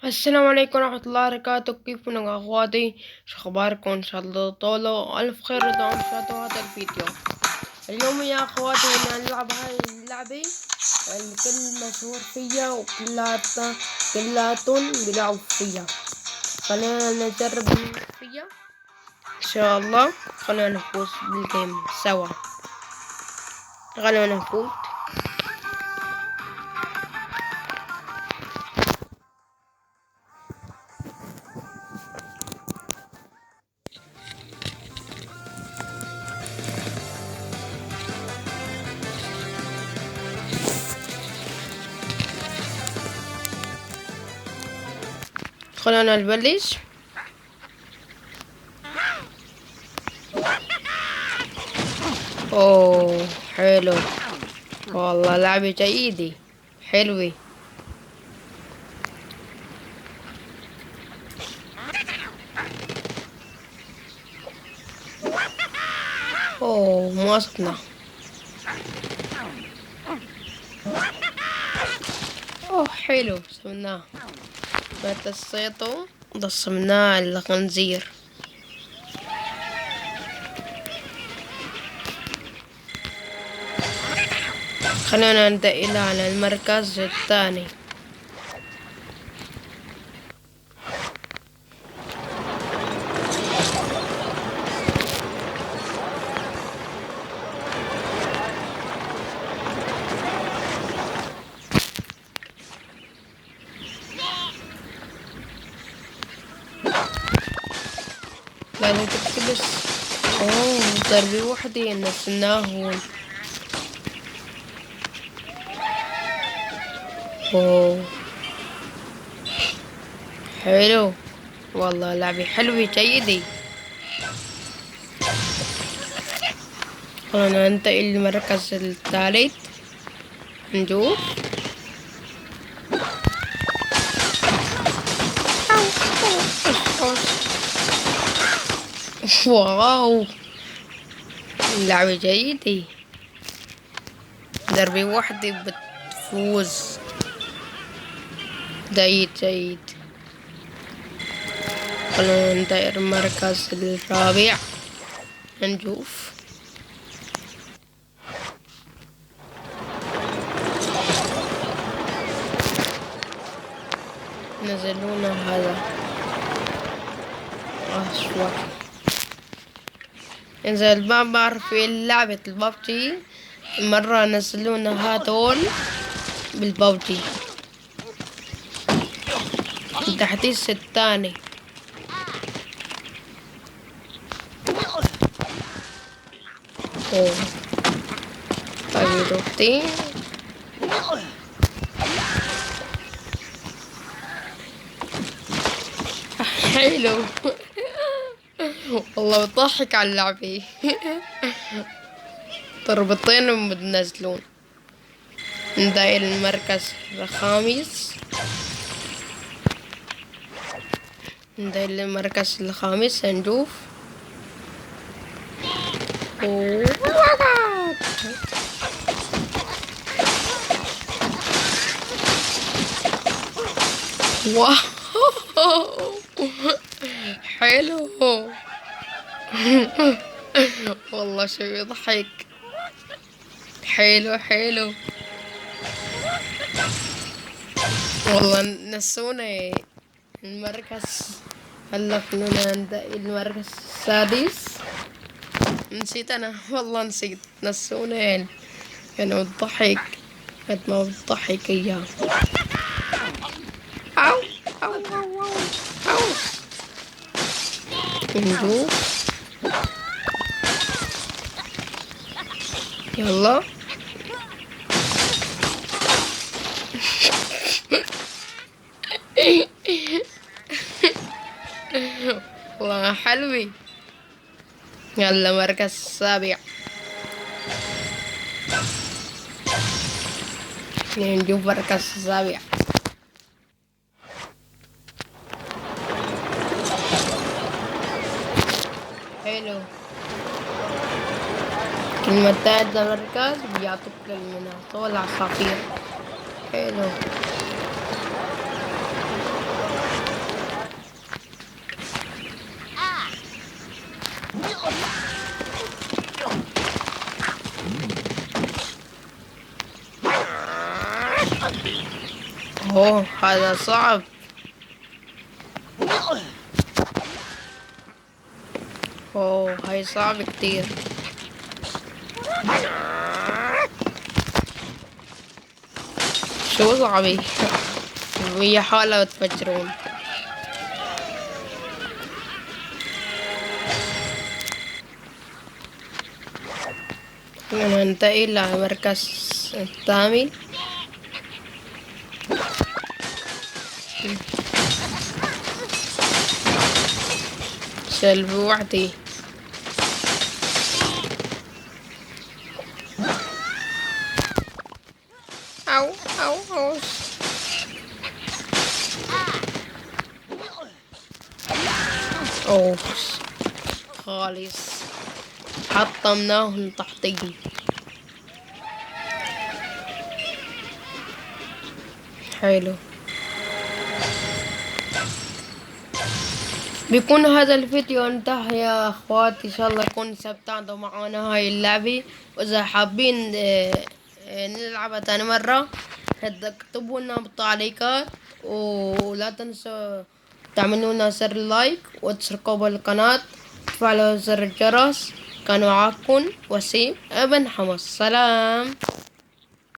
السلام عليكم ورحمة الله وبركاته. كيفكم يا أخواتي؟ شو أخباركم؟ إن شاء الله طولوا ألف خير ودعم شاهدوا هذا الفيديو. اليوم يا أخواتي بدنا نلعب هاي اللعبة الكل مشهور فيها كلاتهم بيلعبوا فيها. خلينا نجرب نفوز فيها إن شاء الله. خلينا نفوز بالجيم سوا. خلينا نفوز. خلينا نبلش. اوه حلو والله، لعبة جيدة حلوة. اوه موصلنا. اوه حلو سويناه. مات الصيطو ضصمناه الخنزير. خلونا ننتقل على المركز الثاني. لازم تكتبس. اوه ضربة وحدة نسيناه هون. اوه حلو والله، لعبة حلوة جيدة. خلونا ننتقل للمركز الثالث نشوف. واو لعبة جيدة. ضربة واحدة بتفوز. جيد جيد. خلونا ننتقل المركز الرابع نشوف. نزلونا هذا أسود. إذا ما بعرف في لعبة البابجي، مرة نزلونا هذول بالبابجي التحديث الثاني. اوه طيب روحتي. حلو والله بضحك على اللعبة. ضربتين بتنزلون. ندايل المركز الخامس. ندايل المركز الخامس نشوف. واو حلو والله شو يضحك. حلو حلو والله. نسونا المركز. هلا خلونا ننتقل المركز السادس. نسيت انا والله نسيت. نسونا كانوا بتضحك قد ما بتضحك اياه. أو أو أو أو أو نشوف. يلا والله حلوة. يلا مركز السابع. نشوف مركز السابع. حلو. كلمة تاعت المركز بيعطوك المناطق والعصافير. حلو اوه هذا صعب. اوه هاي صعب كتير. شو صعبة؟ وهي حالة تفجرون. ننتقل للمركز الثامن. سلب وحدي. أو أو أو. أوه خالص، حطمناهم تحتي. حلو. بيكون هذا الفيديو انتهى يا اخواتي. ان شاء الله يكون استمتعتوا معنا هاي اللعبة، واذا حابين نلعبها تاني مرة اكتبوا لنا بالتعليقات، ولا تنسوا تعملوا لنا زر لايك وتشتركوا بالقناة وتفعلوا زر الجرس. كان معاكم وسيم ابن حمص. سلام.